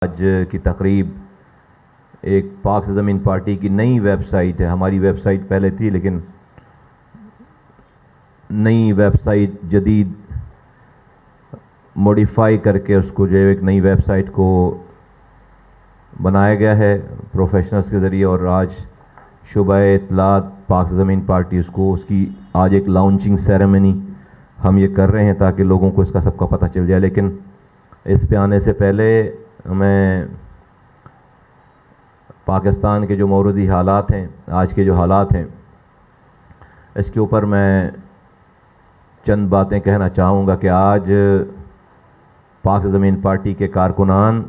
آج کی تقریب ایک پاک سے زمین پارٹی کی نئی ویب سائٹ ہے. ہماری ویب سائٹ پہلے تھی لیکن نئی ویب سائٹ جدید موڈیفائی کر کے اس کو جو ایک نئی ویب سائٹ کو بنایا گیا ہے پروفیشنلز کے ذریعے, اور آج شعبہ اطلاعات پاک سے زمین پارٹی اس کی آج ایک لانچنگ سیریمنی ہم یہ کر رہے ہیں تاکہ لوگوں کو اس کا سب کا پتہ چل جائے. لیکن اس پہ آنے سے پہلے میں پاکستان کے جو موردی حالات ہیں, آج کے جو حالات ہیں, اس کے اوپر میں چند باتیں کہنا چاہوں گا کہ آج پاک سے زمین پارٹی کے کارکنان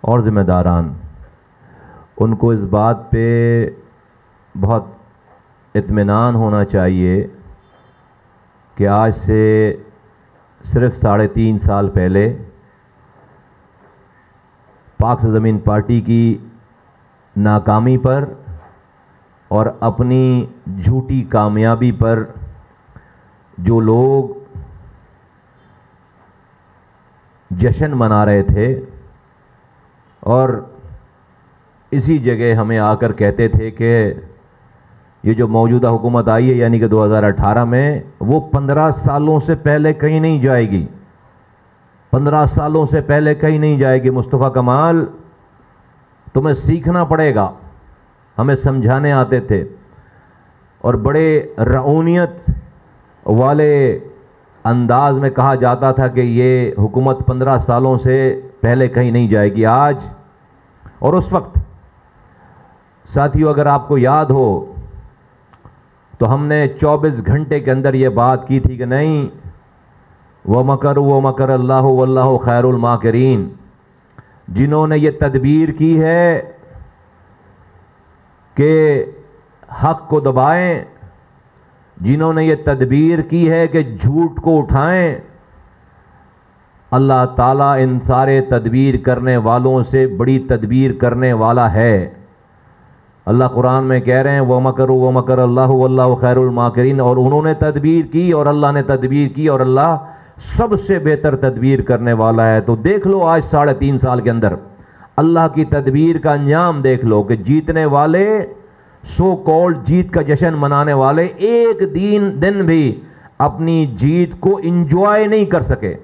اور ذمہ داران ان کو اس بات پہ بہت اطمینان ہونا چاہیے کہ آج سے صرف 3.5 سال پہلے پاک سے زمین پارٹی کی ناکامی پر اور اپنی جھوٹی کامیابی پر جو لوگ جشن منا رہے تھے اور اسی جگہ ہمیں آ کر کہتے تھے کہ یہ جو موجودہ حکومت آئی ہے یعنی کہ 2018 میں وہ 15 سالوں سے پہلے کہیں نہیں جائے گی, 15 سالوں سے پہلے کہیں نہیں جائے گی. مصطفیٰ کمال تمہیں سیکھنا پڑے گا, ہمیں سمجھانے آتے تھے اور بڑے رعونیت والے انداز میں کہا جاتا تھا کہ یہ حکومت 15 سالوں سے پہلے کہیں نہیں جائے گی. آج اور اس وقت ساتھیو اگر آپ کو یاد ہو تو ہم نے 24 گھنٹے کے اندر یہ بات کی تھی کہ نہیں, وَمَكَرُوا وَمَكَرَ اللَّهُ وَاللَّهُ خَيْرُ الْمَاكِرِينَ. جنہوں نے یہ تدبیر کی ہے کہ حق کو دبائیں, جنہوں نے یہ تدبیر کی ہے کہ جھوٹ کو اٹھائیں, اللہ تعالیٰ ان سارے تدبیر کرنے والوں سے بڑی تدبیر کرنے والا ہے. اللہ قرآن میں کہہ رہے ہیں وَمَكَرُوا وَمَكَرَ اللَّهُ وَاللَّهُ خَيْرُ الْمَاكِرِينَ, اور انہوں نے تدبیر کی اور اللہ نے تدبیر کی اور اللہ سب سے بہتر تدبیر کرنے والا ہے. تو دیکھ لو آج 3.5 سال کے اندر اللہ کی تدبیر کا انجام دیکھ لو کہ جیتنے والے, سو کالڈ جیت کا جشن منانے والے ایک دن بھی اپنی جیت کو انجوائے نہیں کر سکے,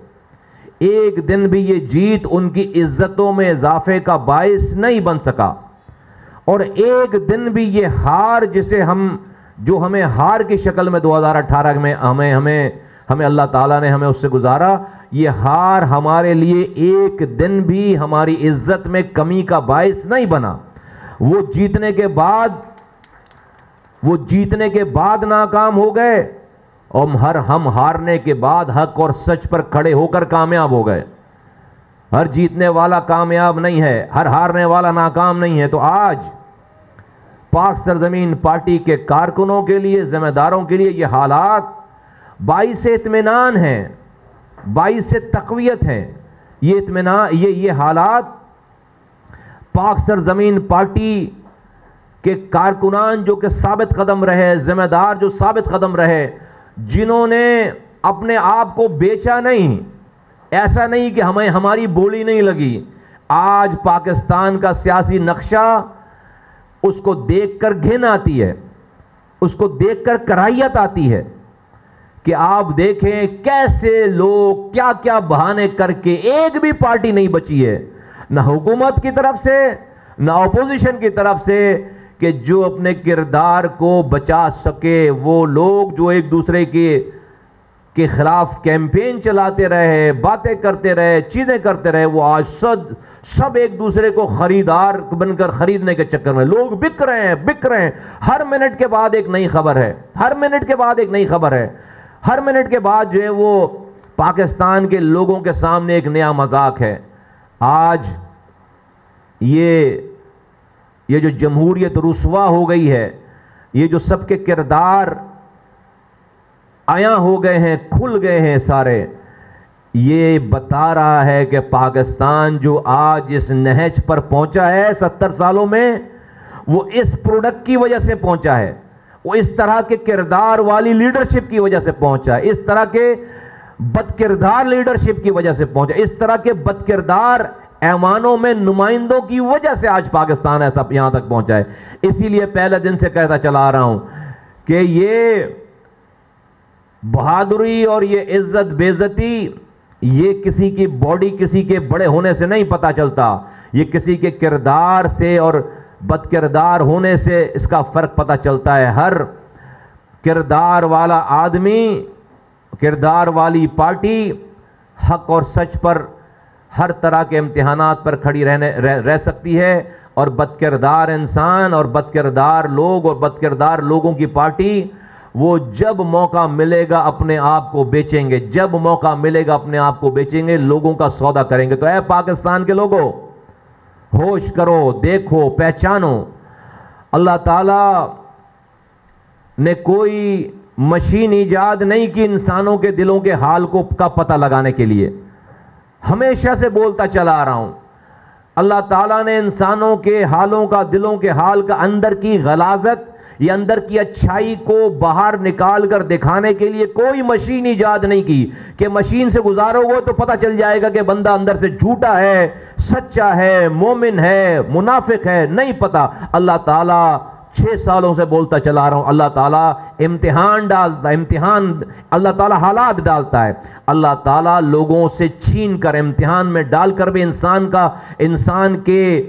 ایک دن بھی یہ جیت ان کی عزتوں میں اضافے کا باعث نہیں بن سکا, اور ایک دن بھی یہ ہار جسے جو ہمیں ہار کی شکل میں 2018 میں ہمیں اللہ تعالیٰ نے ہمیں اس سے گزارا, یہ ہار ہمارے لیے ایک دن بھی ہماری عزت میں کمی کا باعث نہیں بنا. وہ جیتنے کے بعد ناکام ہو گئے اور ہم ہارنے کے بعد حق اور سچ پر کھڑے ہو کر کامیاب ہو گئے. ہر جیتنے والا کامیاب نہیں ہے, ہر ہارنے والا ناکام نہیں ہے. تو آج پاک سرزمین پارٹی کے کارکنوں کے لیے, ذمہ داروں کے لیے یہ حالات باعث اطمینان ہیں, باعث تقویت ہیں. یہ حالات پاک سرزمین پارٹی کے کارکنان جو کہ ثابت قدم رہے, ذمہ دار جو ثابت قدم رہے, جنہوں نے اپنے آپ کو بیچا نہیں, ایسا نہیں کہ ہماری بولی نہیں لگی. آج پاکستان کا سیاسی نقشہ اس کو دیکھ کر گھن آتی ہے, اس کو دیکھ کر کراہیت آتی ہے کہ آپ دیکھیں کیسے لوگ کیا کیا بہانے کر کے, ایک بھی پارٹی نہیں بچی ہے نہ حکومت کی طرف سے نہ اپوزیشن کی طرف سے کہ جو اپنے کردار کو بچا سکے. وہ لوگ جو ایک دوسرے کے خلاف کیمپین چلاتے رہے, باتیں کرتے رہے, چیزیں کرتے رہے, وہ آج سب ایک دوسرے کو خریدار بن کر خریدنے کے چکر میں لوگ بک رہے ہیں. ہر منٹ کے بعد ایک نئی خبر ہے, ہر منٹ کے بعد جو ہے وہ پاکستان کے لوگوں کے سامنے ایک نیا مذاق ہے. آج یہ جو جمہوریت رسوا ہو گئی ہے, یہ جو سب کے کردار عیاں ہو گئے ہیں, کھل گئے ہیں سارے, یہ بتا رہا ہے کہ پاکستان جو آج اس نہج پر پہنچا ہے 70 سالوں میں, وہ اس پروڈکٹ کی وجہ سے پہنچا ہے, وہ اس طرح کے کردار والی لیڈرشپ کی وجہ سے پہنچا ہے, اس طرح کے بدکردار لیڈرشپ کی وجہ سے پہنچا, اس طرح کے بدکردار ایوانوں میں نمائندوں کی وجہ سے آج پاکستان ایسا یہاں تک پہنچا ہے. اسی لیے پہلے دن سے کہتا چلا آ رہا ہوں کہ یہ بہادری اور یہ عزت بے عزتی یہ کسی کی باڈی کسی کے بڑے ہونے سے نہیں پتہ چلتا, یہ کسی کے کردار سے اور بد کردار ہونے سے اس کا فرق پتہ چلتا ہے. ہر کردار والا آدمی, کردار والی پارٹی حق اور سچ پر ہر طرح کے امتحانات پر کھڑی رہ سکتی ہے, اور بد کردار انسان اور بد کردار لوگ اور بد کردار لوگوں کی پارٹی وہ جب موقع ملے گا اپنے آپ کو بیچیں گے, جب موقع ملے گا اپنے آپ کو بیچیں گے, لوگوں کا سودا کریں گے. تو اے پاکستان کے لوگوں, ہوش کرو, دیکھو, پہچانو, اللہ تعالی نے کوئی مشین ایجاد نہیں کی انسانوں کے دلوں کے حال کا پتہ لگانے کے لیے. ہمیشہ سے بولتا چلا آ رہا ہوں, اللہ تعالیٰ نے انسانوں کے حالوں کا, دلوں کے حال کا, اندر کی غلاظت یہ اندر کی اچھائی کو باہر نکال کر دکھانے کے لیے کوئی مشین ایجاد نہیں کی کہ مشین سے گزارو گے تو پتہ چل جائے گا کہ بندہ اندر سے جھوٹا ہے, سچا ہے, مومن ہے, منافق ہے. نہیں پتہ. اللہ تعالیٰ 6 سالوں سے بولتا چلا رہا ہوں, اللہ تعالیٰ امتحان ڈالتا ہے, امتحان اللہ تعالیٰ حالات ڈالتا ہے, اللہ تعالیٰ لوگوں سے چھین کر امتحان میں ڈال کر بھی انسان کے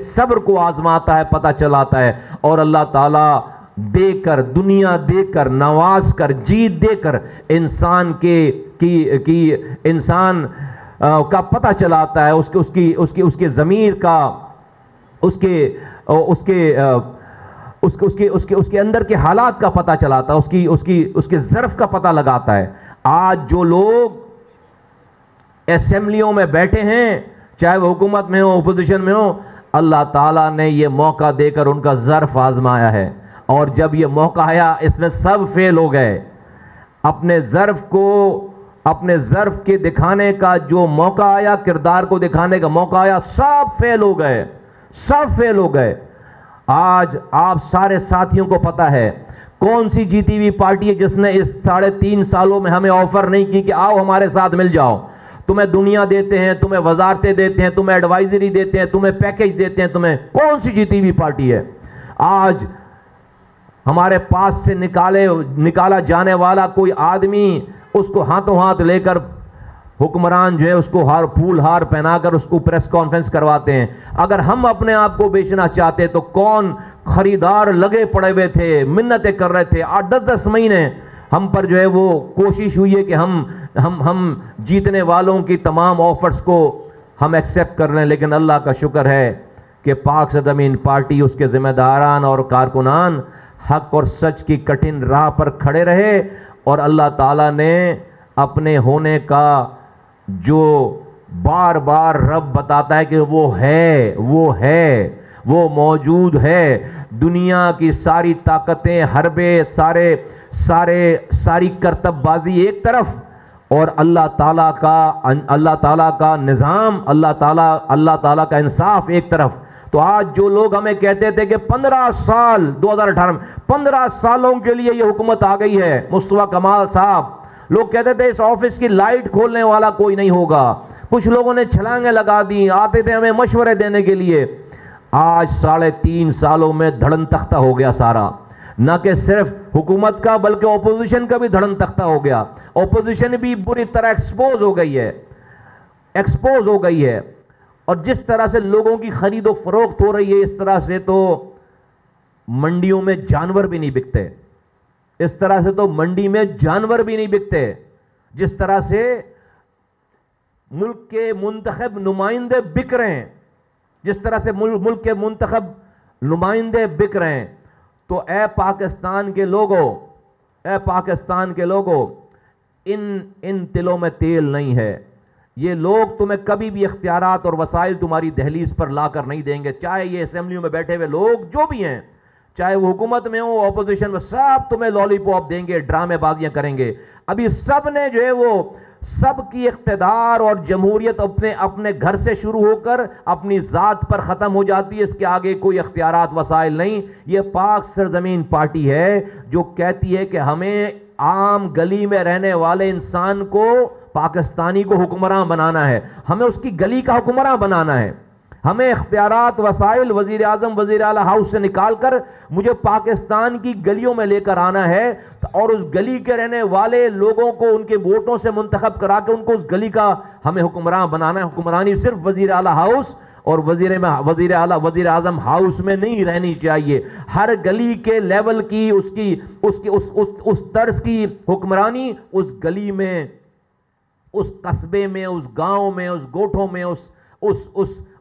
صبر کو آزماتا ہے, پتہ چلاتا ہے. اور اللہ تعالیٰ دے کر, دنیا دے کر, نواز کر, جیت دے کر انسان انسان کا پتہ چلاتا ہے, اس کے ضمیر کا, اس کے اندر کے حالات کا پتہ چلاتا ہے, اس کے ظرف کا پتہ لگاتا ہے. آج جو لوگ اسمبلیوں میں بیٹھے ہیں, چاہے وہ حکومت میں ہو, اپوزیشن میں ہو, اللہ تعالیٰ نے یہ موقع دے کر ان کا ظرف آزمایا ہے. اور جب یہ موقع آیا اس میں سب فیل ہو گئے. اپنے ظرف کے دکھانے کا جو موقع آیا, کردار کو دکھانے کا موقع آیا, سب فیل ہو گئے, سب فیل ہو گئے. آج آپ سارے ساتھیوں کو پتہ ہے کون سی جیتی ہوئی پارٹی ہے جس نے اس 3.5 سالوں میں ہمیں آفر نہیں کی کہ آؤ ہمارے ساتھ مل جاؤ, تمہیں دنیا دیتے ہیں, تمہیں وزارتیں دیتے ہیں, تمہیں ایڈوائزری دیتے ہیں, تمہیں پیکیج دیتے ہیں. تمہیں کون سی جیتی ہوئی پارٹی ہے؟ آج ہمارے پاس سے نکالا جانے والا کوئی آدمی, اس کو ہاتھوں ہاتھ لے کر حکمران جو ہے اس کو پھول ہار پہنا کر اس کو پریس کانفرنس کرواتے ہیں. اگر ہم اپنے آپ کو بیچنا چاہتے تو کون خریدار لگے پڑے ہوئے تھے, منتیں کر رہے تھے. 8-10 مہینے ہم پر جو ہے وہ کوشش ہوئی ہے کہ ہم جیتنے والوں کی تمام آفرز کو ہم ایکسیپٹ کر لیں. لیکن اللہ کا شکر ہے کہ پاک زمین پارٹی, اس کے ذمہ داران اور کارکنان حق اور سچ کی کٹھن راہ پر کھڑے رہے, اور اللہ تعالیٰ نے اپنے ہونے کا جو بار بار رب بتاتا ہے کہ وہ موجود ہے. دنیا کی ساری طاقتیں, حربے, ساری کرتب بازی ایک طرف, اور اللہ تعالیٰ کا نظام, اللہ تعالیٰ کا انصاف ایک طرف. تو آج جو لوگ ہمیں کہتے تھے کہ 15 سال 2018 میں 15 سالوں کے لیے یہ حکومت آ گئی ہے, مصطفیٰ کمال صاحب, لوگ کہتے تھے اس آفس کی لائٹ کھولنے والا کوئی نہیں ہوگا. کچھ لوگوں نے چھلانگیں لگا دی, آتے تھے ہمیں مشورے دینے کے لیے. آج 3.5 سالوں میں دھڑن تختہ ہو گیا سارا. نہ کہ صرف حکومت کا بلکہ اپوزیشن کا بھی دھڑن تختہ ہو گیا. اپوزیشن بھی بری طرح ایکسپوز ہو گئی ہے. اور جس طرح سے لوگوں کی خرید و فروخت ہو رہی ہے, اس طرح سے تو منڈیوں میں جانور بھی نہیں بکتے. اس طرح سے تو منڈی میں جانور بھی نہیں بکتے. جس طرح سے ملک کے منتخب نمائندے بک رہے ہیں, جس طرح سے ملک کے منتخب نمائندے بک رہے ہیں. تو اے پاکستان کے لوگوں, ان تلوں میں تیل نہیں ہے. یہ لوگ تمہیں کبھی بھی اختیارات اور وسائل تمہاری دہلیز پر لا کر نہیں دیں گے. چاہے یہ اسمبلیوں میں بیٹھے ہوئے لوگ جو بھی ہیں, چاہے وہ حکومت میں ہو, اپوزیشن میں, سب تمہیں لالی پاپ دیں گے, ڈرامے بازیاں کریں گے. ابھی سب نے جو ہے وہ سب کی اقتدار اور جمہوریت اپنے گھر سے شروع ہو کر اپنی ذات پر ختم ہو جاتی ہے. اس کے آگے کوئی اختیارات وسائل نہیں. یہ پاک سرزمین پارٹی ہے جو کہتی ہے کہ ہمیں عام گلی میں رہنے والے انسان کو پاکستانی کو حکمراں بنانا ہے، ہمیں اس کی گلی کا حکمراں بنانا ہے. ہمیں اختیارات، وسائل وزیر اعظم وزیر اعلیٰ ہاؤس سے نکال کر مجھے پاکستان کی گلیوں میں لے کر آنا ہے، اور اس گلی کے رہنے والے لوگوں کو ان کے ووٹوں سے منتخب کرا کے ان کو اس گلی کا ہمیں حکمراں بنانا ہے. حکمرانی صرف وزیر اعلیٰ ہاؤس اور وزیر اعظم ہاؤس میں نہیں رہنی چاہیے. ہر گلی کے لیول کی اس طرز کی حکمرانی اس گلی میں، اس قصبے میں، اس گاؤں میں، اس گوٹھوں میں،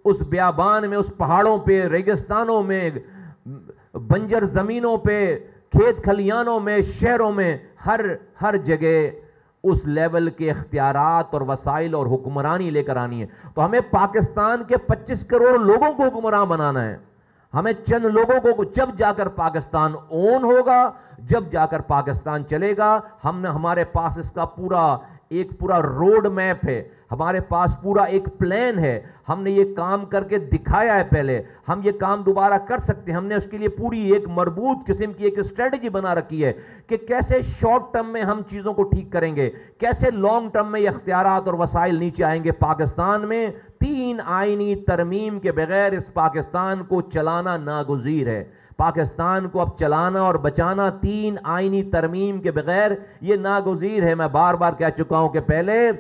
اس بیابان میں، اس پہاڑوں پہ، ریگستانوں میں، بنجر زمینوں پہ، کھیت کھلیانوں میں، شہروں میں، ہر جگہ اس لیول کے اختیارات اور وسائل اور حکمرانی لے کر آنی ہے. تو ہمیں پاکستان کے 25 کروڑ لوگوں کو حکمراں بنانا ہے. ہمیں چند لوگوں کو، جب جا کر پاکستان اون ہوگا، جب جا کر پاکستان چلے گا. ہمارے پاس اس کا پورا روڈ میپ ہے، ہمارے پاس پورا ایک پلان ہے. ہم نے یہ کام کر کے دکھایا ہے پہلے، ہم یہ کام دوبارہ کر سکتے ہیں. ہم نے اس کے لیے پوری ایک مربوط قسم کی ایک اسٹریٹجی بنا رکھی ہے کہ کیسے شارٹ ٹرم میں ہم چیزوں کو ٹھیک کریں گے، کیسے لانگ ٹرم میں یہ اختیارات اور وسائل نیچے آئیں گے. پاکستان میں 3 آئینی ترمیم کے بغیر اس پاکستان کو چلانا ناگزیر ہے. پاکستان کو اب چلانا اور بچانا 3 آئینی ترمیم کے بغیر یہ ناگزیر ہے. میں بار بار کہہ چکا ہوں کہ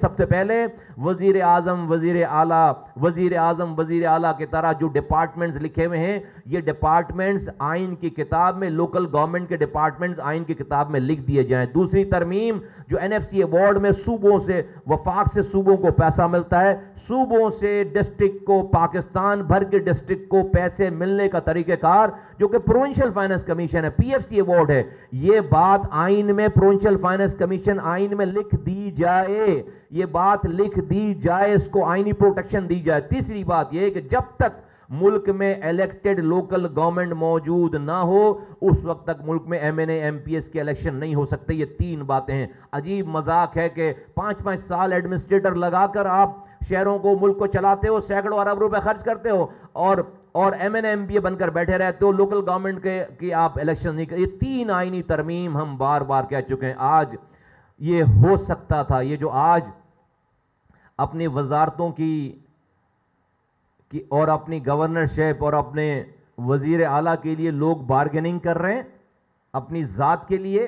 سب سے پہلے وزیر اعظم وزیر اعلیٰ کی طرح جو ڈپارٹمنٹس لکھے ہوئے ہیں، یہ ڈپارٹمنٹس آئین کی کتاب میں، لوکل گورنمنٹ کے ڈپارٹمنٹس آئین کی کتاب میں لکھ دیے جائیں. دوسری ترمیم جو NFC ایوارڈ میں صوبوں سے، وفاق سے صوبوں کو پیسہ ملتا ہے، صوبوں سے ڈسٹرکٹ کو، پاکستان بھر کے ڈسٹرکٹ کو پیسے ملنے کا طریقہ کار جو کہ پروونشل فائنانس کمیشن ہے، PFC ایوارڈ ہے، یہ بات آئین میں، پروونشل فائنانس کمیشن آئین میں لکھ دی جائے. یہ بات لکھ دی جائے، اس کو آئینی پروٹیکشن دی جائے. تیسری بات یہ کہ جب تک ملک میں الیکٹڈ لوکل گورنمنٹ موجود نہ ہو، اس وقت تک ملک میں MNA MPS کے الیکشن نہیں ہو سکتے. یہ 3 باتیں ہیں. عجیب مذاق ہے کہ 5 سال ایڈمنسٹریٹر لگا کر آپ شہروں کو، ملک کو چلاتے ہو، سینکڑوں ارب روپے خرچ کرتے ہو، اور MNA MPA بن کر بیٹھے رہتے ہو، لوکل گورنمنٹ کی آپ الیکشن نہیں کرتے. یہ 3 آئینی ترمیم ہم بار بار کہہ چکے ہیں. آج یہ ہو سکتا تھا، یہ جو آج اپنی وزارتوں کی اور اپنی گورنرشپ اور اپنے وزیر اعلیٰ کے لیے لوگ بارگیننگ کر رہے ہیں اپنی ذات کے لیے،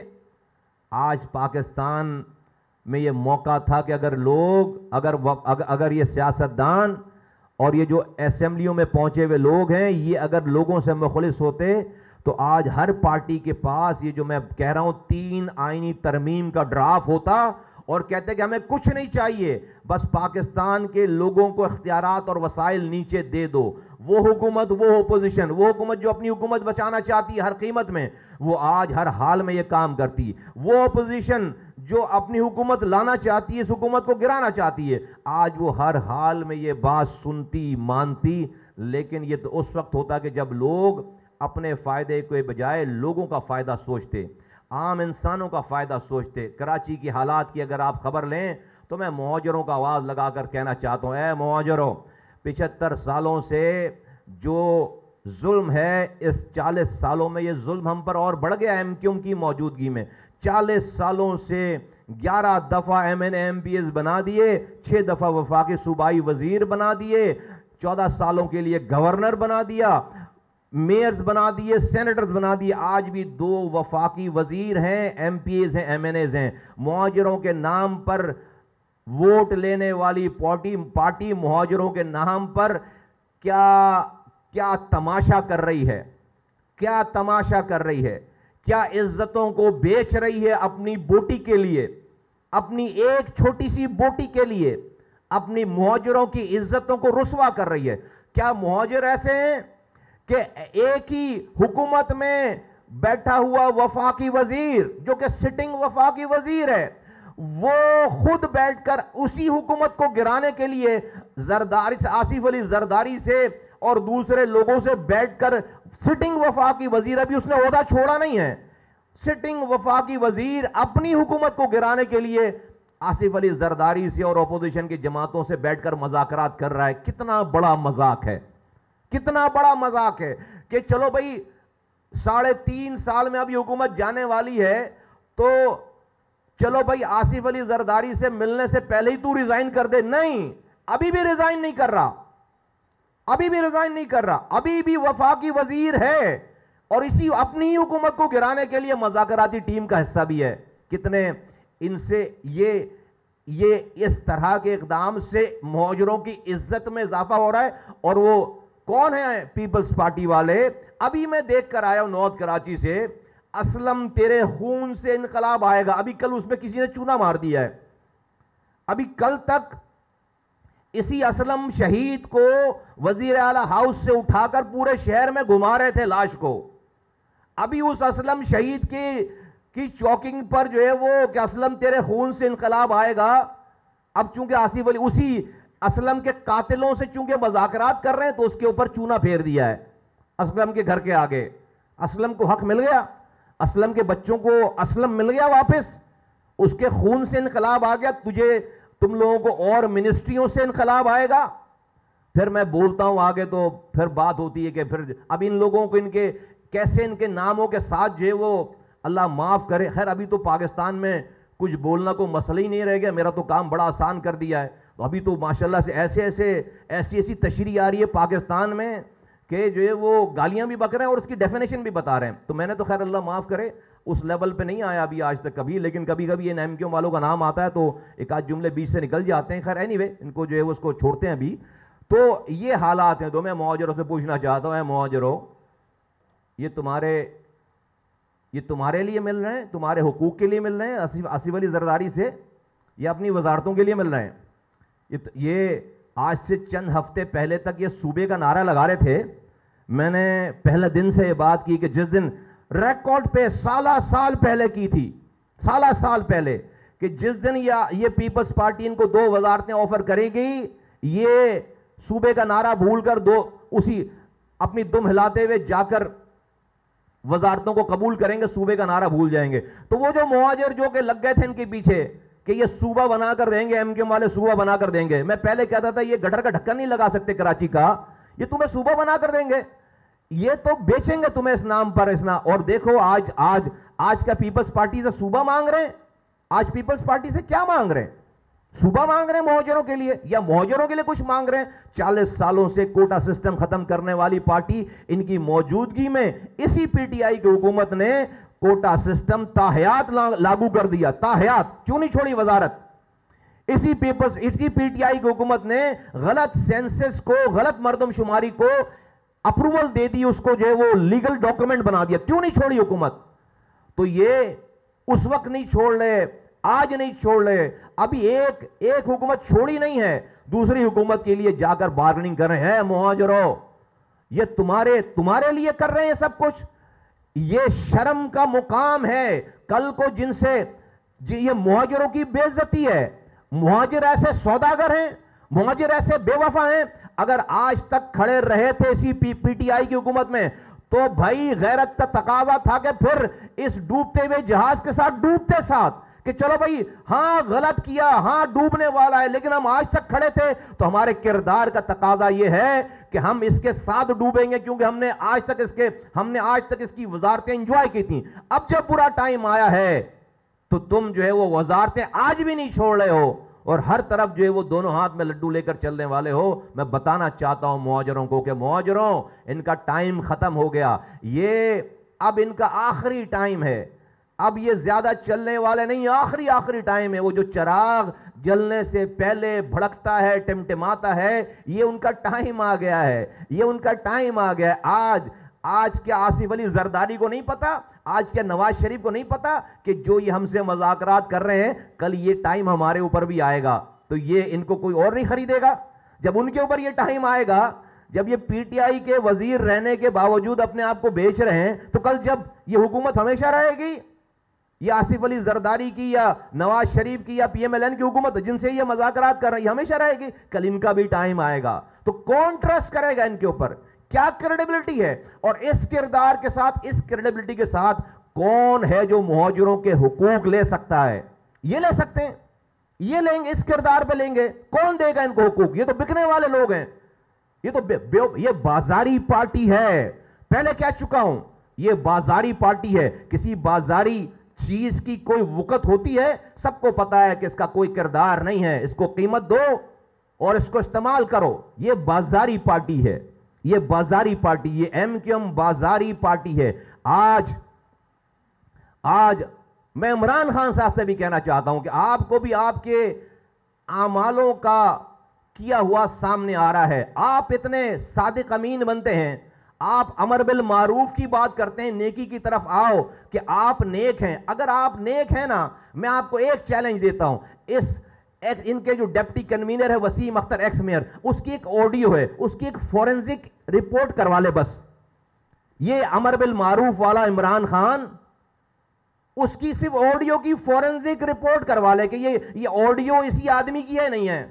آج پاکستان میں یہ موقع تھا کہ اگر یہ سیاستدان اور یہ جو اسمبلیوں میں پہنچے ہوئے لوگ ہیں، یہ اگر لوگوں سے مخلص ہوتے تو آج ہر پارٹی کے پاس یہ جو میں کہہ رہا ہوں 3 آئینی ترمیم کا ڈرافٹ ہوتا اور کہتے کہ ہمیں کچھ نہیں چاہیے، بس پاکستان کے لوگوں کو اختیارات اور وسائل نیچے دے دو. وہ حکومت، وہ اپوزیشن، وہ حکومت جو اپنی حکومت بچانا چاہتی ہے ہر قیمت میں، وہ آج ہر حال میں یہ کام کرتی. وہ اپوزیشن جو اپنی حکومت لانا چاہتی ہے، اس حکومت کو گرانا چاہتی ہے، آج وہ ہر حال میں یہ بات سنتی، مانتی. لیکن یہ تو اس وقت ہوتا کہ جب لوگ اپنے فائدے کے بجائے لوگوں کا فائدہ سوچتے، عام انسانوں کا فائدہ سوچتے. کراچی کی حالات کی اگر آپ خبر لیں تو میں مہاجروں کا آواز لگا کر کہنا چاہتا ہوں، اے مہاجروں، 75 سالوں سے جو ظلم ہے، اس 40 سالوں میں یہ ظلم ہم پر اور بڑھ گیا MQM کی موجودگی میں. 40 سالوں سے 11 دفعہ MNA MPS بنا دیے، 6 دفعہ وفاقی صوبائی وزیر بنا دیے، 14 سالوں کے لیے گورنر بنا دیا، میئرز بنا دیے، سینیٹرز بنا دیے. آج بھی 2 وفاقی وزیر ہیں، MPs ہیں، MNAs ہیں. مہاجروں کے نام پر ووٹ لینے والی پارٹی مہاجروں کے نام پر کیا تماشا کر رہی ہے، کیا تماشا کر رہی ہے، کیا عزتوں کو بیچ رہی ہے اپنی بوٹی کے لیے، اپنی ایک چھوٹی سی بوٹی کے لیے اپنی مہاجروں کی عزتوں کو رسوا کر رہی ہے. کیا مہاجر ایسے ہیں کہ ایک ہی حکومت میں بیٹھا ہوا وفاقی وزیر جو کہ سٹنگ وفاقی وزیر ہے، وہ خود بیٹھ کر اسی حکومت کو گرانے کے لیے آصف علی زرداری سے اور دوسرے لوگوں سے بیٹھ کر سٹنگ وفاقی وزیر، ابھی اس نے عہدہ چھوڑا نہیں ہے، سٹنگ وفاقی وزیر اپنی حکومت کو گرانے کے لیے آصف علی زرداری سے اور اپوزیشن کی جماعتوں سے بیٹھ کر مذاکرات کر رہا ہے. کتنا بڑا مذاق ہے، کتنا بڑا مذاق ہے کہ چلو بھائی 3.5 سال میں اب یہ حکومت جانے والی ہے، تو چلو بھائی آصف علی زرداری سے ملنے سے پہلے ہی تو ریزائن کر دے. نہیں, ابھی بھی ریزائن نہیں کر رہا, ابھی بھی ریزائن نہیں کر رہا, ابھی بھی وفاقی وزیر ہے اور اسی اپنی ہی حکومت کو گرانے کے لیے مذاکراتی ٹیم کا حصہ بھی ہے. کتنے ان سے یہ اس طرح کے اقدام سے مہاجروں کی عزت میں اضافہ ہو رہا ہے. اور وہ کون ہے پیپلز پارٹی والے؟ ابھی میں دیکھ کر آیا ہوں نارتھ کراچی سے, اسلم تیرے خون سے انقلاب آئے گا. ابھی کل اس پہ کسی نے چونا مار دیا ہے. ابھی کل تک اسی اسلم شہید کو وزیر اعلیٰ ہاؤس سے اٹھا کر پورے شہر میں گھما رہے تھے لاش کو. ابھی اس اسلم شہید کی چوکنگ پر جو ہے وہ کہ اسلم تیرے خون سے انقلاب آئے گا. اب چونکہ آصف علی اسی اسلم کے قاتلوں سے چونکہ مذاکرات کر رہے ہیں تو اس کے اوپر چونا پھیر دیا ہے اسلم کے گھر کے آگے. اسلم کو حق مل گیا, اسلم کے بچوں کو اسلم مل گیا واپس, اس کے خون سے انقلاب آ گیا. تم لوگوں کو اور منسٹریوں سے انقلاب آئے گا. پھر میں بولتا ہوں آگے تو پھر بات ہوتی ہے کہ پھر اب ان لوگوں کو ان کے ناموں کے ساتھ جو ہے وہ اللہ معاف کرے. خیر ابھی تو پاکستان میں کچھ بولنا کو مسئلہ ہی نہیں رہ گیا, میرا تو کام بڑا آسان کر دیا ہے. تو ابھی تو ماشاءاللہ سے ایسی تشریح آ رہی ہے پاکستان میں کہ جو ہے وہ گالیاں بھی بک رہے ہیں اور اس کی ڈیفینیشن بھی بتا رہے ہیں. تو میں نے تو خیر اللہ معاف کرے اس لیول پہ نہیں آیا ابھی آج تک کبھی, لیکن کبھی کبھی ان ایم کیو والوں کا نام آتا ہے تو ایک آدھ جملے بیچ سے نکل جاتے ہیں. خیر اینی وے ان کو جو ہے وہ اس کو چھوڑتے ہیں ابھی. تو یہ حالات ہیں. تو میں مہاجروں سے پوچھنا چاہتا ہوں, اے مہاجروں, یہ تمہارے لیے مل رہے ہیں, تمہارے حقوق کے لیے مل رہے ہیں آصف علی زرداری سے, یا اپنی وزارتوں کے لیے مل رہے ہیں؟ یہ آج سے چند ہفتے پہلے تک یہ صوبے کا نعرہ لگا رہے تھے. میں نے پہلے دن سے یہ بات کی کہ جس دن ریکارڈ پہ سال پہلے کی تھی, سال پہلے, کہ جس دن یہ پیپلز پارٹی ان کو 2 وزارتیں آفر کرے گی, یہ صوبے کا نعرہ بھول کر اسی اپنی دم ہلاتے ہوئے جا کر وزارتوں کو قبول کریں گے, صوبے کا نعرہ بھول جائیں گے. تو وہ جو مہاجر جو کہ لگ گئے تھے ان کے پیچھے کہ یہ صوبہ بنا کر دیں گے, ایم کیو والے صوبہ بنا کر دیں گے. میں پہلے کہتا تھا یہ گٹر کا ڈھکن نہیں لگا سکتے کراچی کا, یہ تمہیں صوبہ بنا کر دیں گے, یہ تو بیچیں گے تمہیں اس نام پر. اور دیکھو آج کا پیپلز پارٹی سے صوبہ مانگ رہے ہیں. آج پیپلز پارٹی سے کیا مانگ رہے ہیں؟ صوبہ مانگ رہے ہیں مہاجروں کے لیے, یا مہاجروں کے لیے کچھ مانگ رہے ہیں؟ 40 سالوں سے کوٹا سسٹم ختم کرنے والی پارٹی, ان کی موجودگی میں اسی پی ٹی آئی کی حکومت نے کوٹا سسٹم تاحیات لاگو کر دیا. تاحیات کیوں نہیں چھوڑی وزارت؟ اسی پی ٹی آئی کی حکومت نے غلط سینسس کو, غلط مردم شماری کو اپروول دے دی, اس کو جو ہے وہ لیگل ڈاکومنٹ بنا دیا. کیوں نہیں چھوڑی حکومت؟ تو یہ اس وقت نہیں چھوڑ رہے, آج نہیں چھوڑ رہے. ابھی ایک حکومت چھوڑی نہیں ہے, دوسری حکومت کے لیے جا کر بارگننگ کر رہے ہیں. مہاجروں, یہ تمہارے لیے کر رہے ہیں سب کچھ. یہ شرم کا مقام ہے. کل کو جن سے یہ مہاجروں کی بے عزتی ہے. مہاجر ایسے سوداگر ہیں, مہاجر ایسے بے وفا ہیں. اگر آج تک کھڑے رہے تھے اسی پی ٹی آئی کی حکومت میں تو بھائی غیرت کا تقاضا تھا کہ پھر اس ڈوبتے ہوئے جہاز کے ساتھ ڈوبتے ساتھ کہ چلو بھائی ہاں غلط کیا, ہاں ڈوبنے والا ہے, لیکن ہم آج تک کھڑے تھے تو ہمارے کردار کا تقاضا یہ ہے کہ ہم اس کے ساتھ ڈوبیں گے, کیونکہ ہم نے آج تک اس کی وزارتیں انجوائے کی تھیں. اب جب برا ٹائم آیا ہے تو تم جو ہے وہ وزارتیں آج بھی نہیں چھوڑ رہے ہو اور ہر طرف جو ہے وہ دونوں ہاتھ میں لڈو لے کر چلنے والے ہو. میں بتانا چاہتا ہوں مہاجروں کو کہ مہاجروں, ان کا ٹائم ختم ہو گیا. یہ اب ان کا آخری ٹائم ہے. اب یہ زیادہ چلنے والے نہیں, آخری ٹائم ہے. وہ جو چراغ جلنے سے پہلے بھڑکتا ہے, ٹمٹماتا ہے, یہ ان کا ٹائم آ گیا ہے. یہ ان کا ٹائم آ گیا ہے. آج کیا آصف علی زرداری کو نہیں پتا, آج کیا نواز شریف کو نہیں پتا کہ جو یہ ہم سے مذاکرات کر رہے ہیں کل یہ ٹائم ہمارے اوپر بھی آئے گا, تو یہ ان کو کوئی اور نہیں خریدے گا. جب ان کے اوپر یہ ٹائم آئے گا, جب یہ پی ٹی آئی کے وزیر رہنے کے باوجود اپنے آپ کو بیچ رہے ہیں, تو کل جب یہ حکومت ہمیشہ رہے گی, یہ آصف علی زرداری کی یا نواز شریف کی یا پی ایم ایل این کی حکومت جن سے یہ مذاکرات کر رہی ہے ہمیشہ رہے گی, کل ان کا بھی ٹائم آئے گا. تو کون ٹرسٹ کرے گا ان کے اوپر؟ کیا کریڈیبلٹی ہے؟ اور اس کردار کے ساتھ, اس کریڈیبلٹی کے ساتھ کون ہے جو مہاجروں کے حقوق لے سکتا ہے؟ یہ لے سکتے ہیں, یہ لیں گے, اس کردار پہ لیں گے. کون دے گا ان کو حقوق؟ یہ تو بکنے والے لوگ ہیں. یہ بازاری پارٹی ہے. پہلے کہہ چکا ہوں, یہ بازاری پارٹی ہے. کسی بازاری چیز کی کوئی وقت ہوتی ہے, سب کو پتا ہے کہ اس کا کوئی کردار نہیں ہے, اس کو قیمت دو اور اس کو استعمال کرو. یہ بازاری پارٹی ہے, یہ بازاری پارٹی, یہ ایم کیو ایم بازاری پارٹی ہے. آج میں عمران خان صاحب سے بھی کہنا چاہتا ہوں کہ آپ کو بھی آپ کے اعمالوں کا کیا ہوا سامنے آ رہا ہے. آپ اتنے صادق امین بنتے ہیں, آپ امر بالمعروف کی بات کرتے ہیں, نیکی کی طرف آؤ کہ آپ نیک ہیں. اگر آپ نیک ہیں نا, میں آپ کو ایک چیلنج دیتا ہوں, ان کے جو ڈپٹی کنوینر ہے وسیم اختر ایکس میئر, اس کی ایک آڈیو ہے, اس کی ایک فورنزک رپورٹ کروا لے بس. یہ امر بالمعروف والا عمران خان, اس کی صرف آڈیو کی فورنزک رپورٹ کروا لے کہ یہ آڈیو اسی آدمی کی ہے نہیں ہے.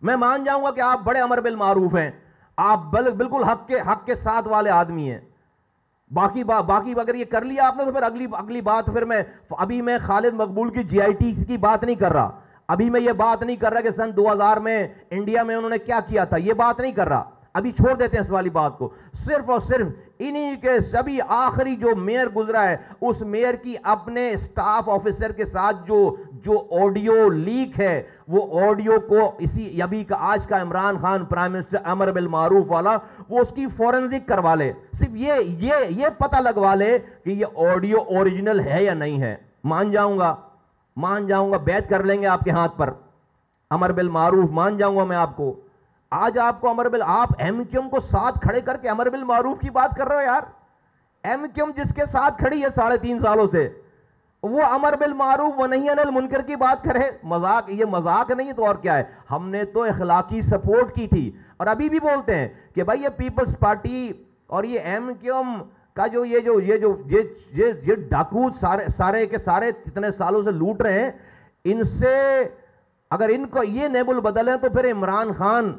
میں مان جاؤں گا کہ آپ بڑے امر بالمعروف ہیں, آپ بالکل حق کے ساتھ والے آدمی ہیں. باقی اگر یہ کر لیا آپ نے تو پھر اگلی بات, پھر ابھی میں خالد مقبول کی جی آئی ٹی کی بات نہیں کر رہا, ابھی میں یہ بات نہیں کر رہا کہ سن 2000 میں انڈیا میں انہوں نے کیا کیا تھا, یہ بات نہیں کر رہا. ابھی چھوڑ دیتے ہیں اس والی بات کو. صرف اور صرف انہی کے سبھی آخری جو میئر گزرا ہے, اس میئر کی اپنے اسٹاف آفیسر کے ساتھ جو آڈیو لیک ہے, وہ آڈیو کو اسی ابھی کا آج کا عمران خان پرائم منسٹر امر بالمعروف والا, وہ اس کی فورنزک کروا لے. صرف یہ پتہ لگوا لے کہ یہ آڈیو اوریجنل ہے یا نہیں ہے. مان جاؤں گا, بیعت کر لیں گے آپ کے ہاتھ پر, امر بالمعروف مان جاؤں گا میں آپ کو. آج آپ کو آپ ایم کیو ایم کو ساتھ کھڑے کر کے امر بالمعروف کی بات کر رہے ہو یار. ایم کیو ایم جس کے ساتھ کھڑی ہے 3.5 سالوں سے, وہ امر بالمعروف و نہی عن المنکر کی بات کرے. مذاق, یہ مذاق نہیں ہے تو اور کیا ہے. ہم نے تو اخلاقی سپورٹ کی تھی, اور ابھی بھی بولتے ہیں کہ بھائی یہ پیپلز پارٹی اور یہ ایم کیو ایم کا یہ ڈاکو سارے کے سارے اتنے سالوں سے لوٹ رہے ہیں, ان سے اگر ان کو یہ نیب البدل ہے تو پھر عمران خان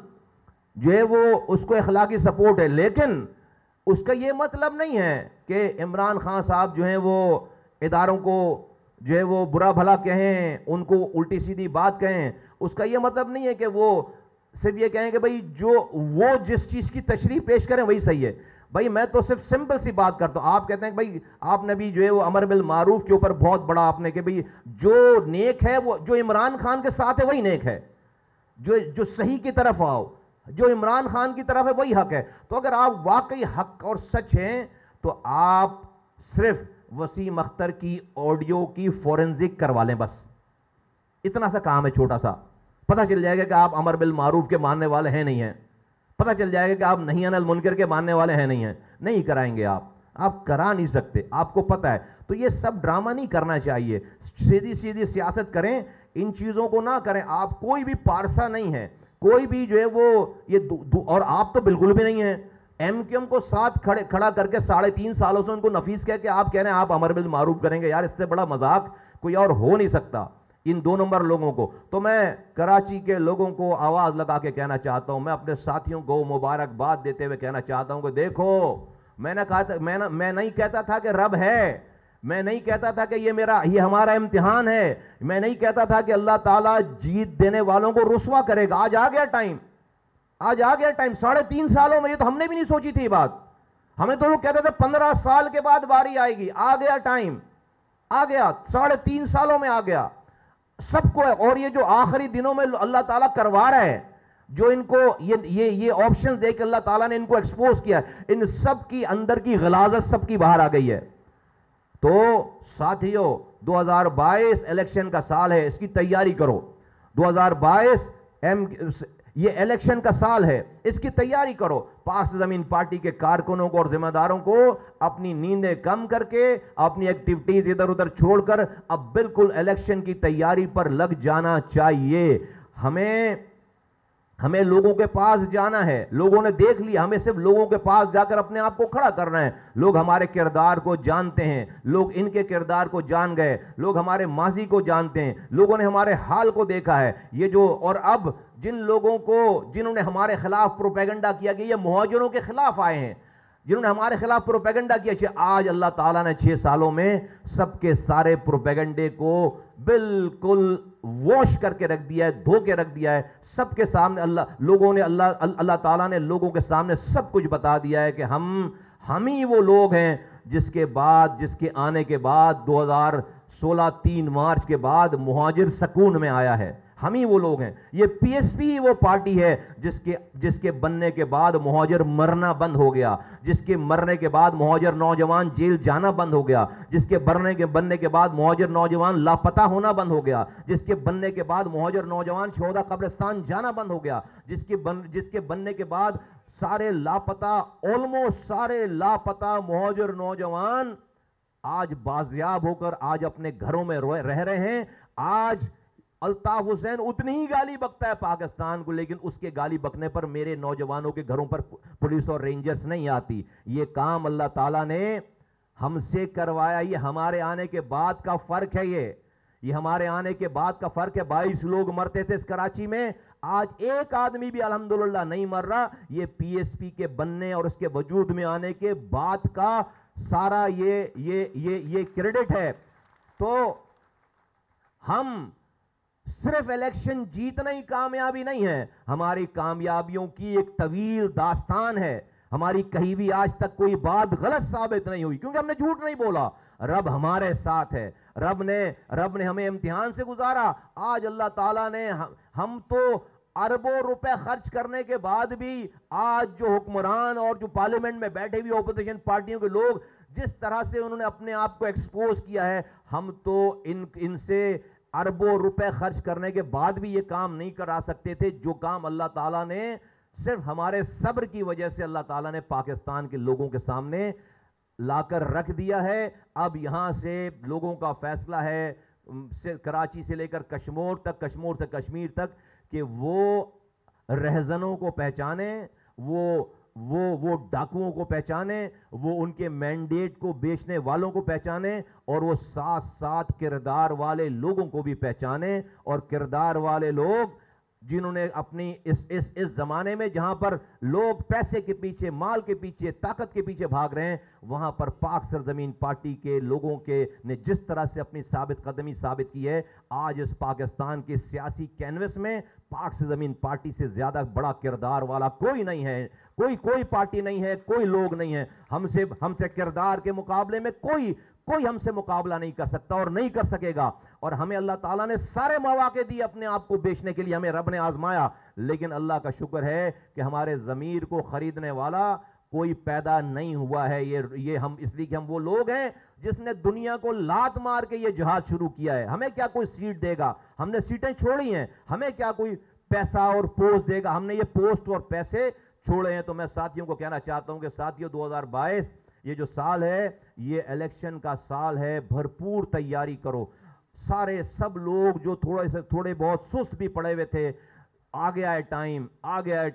جو ہے وہ اس کو اخلاقی سپورٹ ہے. لیکن اس کا یہ مطلب نہیں ہے کہ عمران خان صاحب جو ہیں وہ اداروں کو جو ہے وہ برا بھلا کہیں, ان کو الٹی سیدھی بات کہیں. اس کا یہ مطلب نہیں ہے کہ وہ صرف یہ کہیں کہ بھئی وہ جس چیز کی تشریح پیش کریں وہی صحیح ہے. بھائی میں تو صرف سمپل سی بات کرتا ہوں. آپ کہتے ہیں کہ بھائی آپ نے بھی جو ہے وہ امر بالمعروف کے اوپر بہت بڑا آپ نے کہ بھئی جو نیک ہے, وہ جو عمران خان کے ساتھ ہے وہی نیک ہے, جو صحیح کی طرف آؤ, جو عمران خان کی طرف ہے وہی حق ہے. تو اگر آپ واقعی حق اور سچ ہیں تو آپ صرف وسیم اختر کی آڈیو کی فورنزک کروا لیں بس. اتنا سا کام ہے چھوٹا سا, پتہ چل جائے گا کہ آپ امر بالمعروف کے ماننے والے ہیں نہیں ہیں, پتہ چل جائے گا کہ آپ نہی عن المنکر کے ماننے والے ہیں نہیں ہیں. نہیں کرائیں گے آپ کرا نہیں سکتے, آپ کو پتہ ہے. تو یہ سب ڈرامہ نہیں کرنا چاہیے, سیدھی سیاست کریں, ان چیزوں کو نہ کریں. آپ کوئی بھی پارسا نہیں ہے, کوئی بھی جو ہے وہ یہ اور آپ تو بالکل بھی نہیں ہیں. ایم کیو ایم کو ساتھ کھڑا کر کے 3.5 سالوں سے ان کو نفیس کہہ کے آپ کہہ رہے ہیں آپ امر بالمعروف کریں گے. یار اس سے بڑا مذاق کوئی اور ہو نہیں سکتا ان 2 نمبر لوگوں کو. تو میں کراچی کے لوگوں کو آواز لگا کے کہنا چاہتا ہوں, میں اپنے ساتھیوں کو مبارکباد دیتے ہوئے کہنا چاہتا ہوں کہ دیکھو, میں نہیں کہتا تھا کہ رب ہے, میں نہیں کہتا تھا کہ یہ ہمارا امتحان ہے, میں نہیں کہتا تھا کہ اللہ تعالیٰ جیت دینے والوں کو رسوا کرے گا. آج آ گیا ٹائم, 3.5 سالوں میں. یہ تو ہم نے بھی نہیں سوچی تھی بات. ہمیں تو وہ کہتے تھے 15 سال کے بعد باری آئے گی. آ گیا ٹائم, آ گیا, 3.5 سالوں میں آ گیا سب کو. اور یہ جو آخری دنوں میں اللہ تعالیٰ کروا رہا ہے, جو ان کو یہ آپشن دے کے اللہ تعالیٰ نے ان کو ایکسپوز کیا, ان سب کی اندر کی غلاظت سب کی باہر آ گئی ہے. تو ساتھیوں 2022 الیکشن کا سال ہے, اس کی تیاری کرو. 2022 یہ الیکشن کا سال ہے, اس کی تیاری کرو. پاک زمین پارٹی کے کارکنوں کو اور ذمہ داروں کو اپنی نیندیں کم کر کے, اپنی ایکٹیویٹیز ادھر ادھر چھوڑ کر اب بالکل الیکشن کی تیاری پر لگ جانا چاہیے. ہمیں لوگوں کے پاس جانا ہے. لوگوں نے دیکھ لیا, ہمیں صرف لوگوں کے پاس جا کر اپنے آپ کو کھڑا کرنا ہے. لوگ ہمارے کردار کو جانتے ہیں, لوگ ان کے کردار کو جان گئے, لوگ ہمارے ماضی کو جانتے ہیں, لوگوں نے ہمارے حال کو دیکھا ہے. اور اب جن لوگوں کو جنہوں نے ہمارے خلاف پروپیگنڈا کیا کہ یہ مہاجروں کے خلاف آئے ہیں, جنہوں نے ہمارے خلاف پروپیگنڈا کیا, آج اللہ تعالیٰ نے 6 سالوں میں سب کے سارے پروپیگنڈے کو بالکل واش کر کے رکھ دیا ہے, دھو کے رکھ دیا ہے سب کے سامنے. اللہ تعالیٰ نے لوگوں کے سامنے سب کچھ بتا دیا ہے کہ ہم ہی وہ لوگ ہیں جس کے آنے کے بعد 16/3 مارچ کے بعد مہاجر سکون میں آیا ہے. ہم ہی وہ لوگ ہیں. یہ پی ایس پی وہ پارٹی ہے جس کے بننے کے بعد مہاجر مرنا بند ہو گیا, جس کے مرنے کے بعد مہاجر نوجوان جیل جانا بند ہو گیا, جس کے بننے کے بعد مہاجر نوجوان لاپتہ ہونا بند ہو گیا, جس کے بننے کے بعد مہاجر نوجوان شہداء قبرستان جانا بند ہو گیا, جس کے بننے کے بعد سارے لاپتہ, آلموسٹ سارے لاپتہ مہاجر نوجوان آج بازیاب ہو کر آج اپنے گھروں میں رہ رہے ہیں. آج الطاف حسین اتنی ہی گالی بکتا ہے پاکستان کو, لیکن اس کے گالی بکنے پر میرے نوجوانوں کے گھروں پر پولیس اور رینجرز نہیں آتی. یہ کام اللہ تعالیٰ نے ہم سے کروایا. یہ ہمارے آنے کے بعد کا فرق ہے. یہ ہمارے آنے کے بعد کا فرق ہے. 22 لوگ مرتے تھے اس کراچی میں, آج ایک آدمی بھی الحمدللہ نہیں مر رہا. یہ پی ایس پی کے بننے اور اس کے وجود میں آنے کے بعد کا سارا یہ کریڈٹ ہے. تو ہم صرف الیکشن جیتنا ہی کامیابی نہیں ہے, ہماری کامیابیوں کی ایک طویل داستان ہے. ہماری کہیں بھی آج تک کوئی بات غلط ثابت نہیں ہوئی, کیونکہ ہم نے جھوٹ نہیں بولا. رب ہمارے ساتھ ہے. رب نے ہمیں امتحان سے گزارا. آج اللہ تعالیٰ نے ہم تو اربوں روپے خرچ کرنے کے بعد بھی آج جو حکمران اور جو پارلیمنٹ میں بیٹھے ہوئے اپوزیشن پارٹیوں کے لوگ جس طرح سے انہوں نے اپنے آپ کو ایکسپوز کیا ہے, ہم تو ان سے اربوں روپے خرچ کرنے کے بعد بھی یہ کام نہیں کرا سکتے تھے. جو کام اللہ تعالیٰ نے صرف ہمارے صبر کی وجہ سے اللہ تعالیٰ نے پاکستان کے لوگوں کے سامنے لا کر رکھ دیا ہے. اب یہاں سے لوگوں کا فیصلہ ہے, کراچی سے لے کر کشمیر تک, کشمیر سے کشمیر تک, کہ وہ رہزنوں کو پہچانے, وہ ڈاکوؤں کو پہچانے, وہ ان کے مینڈیٹ کو بیچنے والوں کو پہچانے, اور وہ ساتھ ساتھ کردار والے لوگوں کو بھی پہچانے. اور کردار والے لوگ جنہوں نے اپنی اس زمانے میں جہاں پر لوگ پیسے کے پیچھے, مال کے پیچھے, طاقت کے پیچھے بھاگ رہے ہیں, وہاں پر پاک سرزمین پارٹی کے لوگوں کے نے جس طرح سے اپنی ثابت قدمی ثابت کی ہے, آج اس پاکستان کے سیاسی کینوس میں پاک سرزمین پارٹی سے زیادہ بڑا کردار والا کوئی نہیں ہے. کوئی پارٹی نہیں ہے, کوئی لوگ نہیں ہے. ہم سے کردار کے مقابلے میں کوئی ہم سے مقابلہ نہیں کر سکتا اور نہیں کر سکے گا. اور ہمیں اللہ تعالیٰ نے سارے مواقع دیے اپنے آپ کو بیچنے کے لیے, ہمیں رب نے آزمایا, لیکن اللہ کا شکر ہے کہ ہمارے ضمیر کو خریدنے والا کوئی پیدا نہیں ہوا ہے. یہ ہم اس لیے کہ ہم وہ لوگ ہیں جس نے دنیا کو لات مار کے یہ جہاد شروع کیا ہے. ہمیں کیا کوئی سیٹ دے گا, ہم نے سیٹیں چھوڑی ہیں. ہمیں کیا کوئی پیسہ اور پوسٹ دے گا, ہم نے یہ پوسٹ اور پیسے چھوڑے ہیں. تو میں ساتھیوں کو کہنا چاہتا ہوں کہ ساتھیوں 2022 یہ جو سال ہے یہ الیکشن کا سال ہے. بھرپور تیاری کرو. سب لوگ جو تھوڑے بہت سست بھی پڑے ہوئے تھے, آ گیا ہے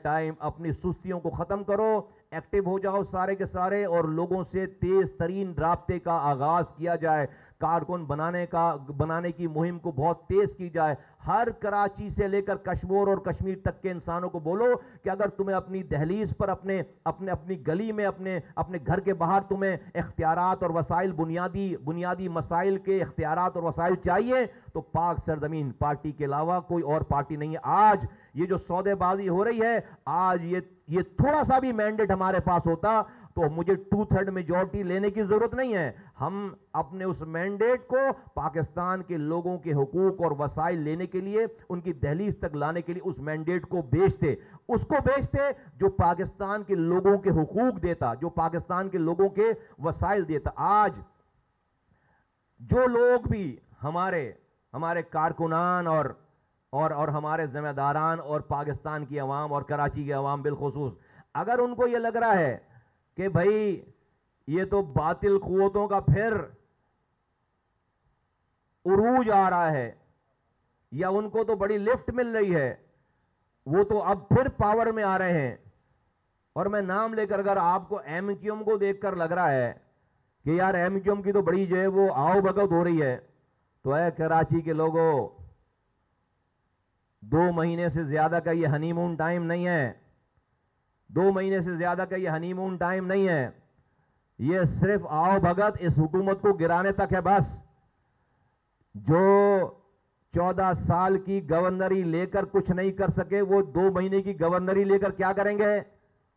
ٹائم, اپنی سستیوں کو ختم کرو, ایکٹیو ہو جاؤ سارے کے سارے, اور لوگوں سے تیز ترین رابطے کا آغاز کیا جائے. کارکن بنانے کی مہم کو بہت تیز کی جائے. ہر کراچی سے لے کر کشمیر اور کشمیر تک کے انسانوں کو بولو کہ اگر تمہیں اپنی دہلیز پر اپنی گلی میں اپنے گھر کے باہر تمہیں اختیارات اور وسائل, بنیادی مسائل کے اختیارات اور وسائل چاہیے, تو پاک سرزمین پارٹی کے علاوہ کوئی اور پارٹی نہیں ہے. آج یہ جو سودے بازی ہو رہی ہے, آج یہ تھوڑا سا بھی مینڈیٹ ہمارے پاس ہوتا تو مجھے 2/3 میجورٹی لینے کی ضرورت نہیں ہے. ہم اپنے اس مینڈیٹ کو پاکستان کے لوگوں کے حقوق اور وسائل لینے کے لیے, ان کی دہلیز تک لانے کے لیے اس مینڈیٹ کو بیچتے جو پاکستان کے لوگوں کے حقوق دیتا, جو پاکستان کے لوگوں کے وسائل دیتا. آج جو لوگ بھی ہمارے کارکنان اور ہمارے ذمہ داران اور پاکستان کی عوام اور کراچی کی عوام بالخصوص, اگر ان کو یہ لگ رہا ہے کہ بھائی یہ تو باطل قوتوں کا پھر عروج آ رہا ہے, یا ان کو تو بڑی لفٹ مل رہی ہے, وہ تو اب پھر پاور میں آ رہے ہیں, اور میں نام لے کر اگر آپ کو ایم کیو ایم کو دیکھ کر لگ رہا ہے کہ یار ایم کیو ایم کی تو بڑی جو ہے وہ آؤ بھگت ہو رہی ہے, تو اے کراچی کے لوگوں, 2 مہینے سے زیادہ کا یہ ہنی مون ٹائم نہیں ہے. 2 مہینے سے زیادہ کا یہ ہنی مون ٹائم نہیں ہے. یہ صرف آؤ بھگت اس حکومت کو گرانے تک ہے بس. جو 14 سال کی گورنری لے کر کچھ نہیں کر سکے, وہ 2 مہینے کی گورنری لے کر کیا کریں گے؟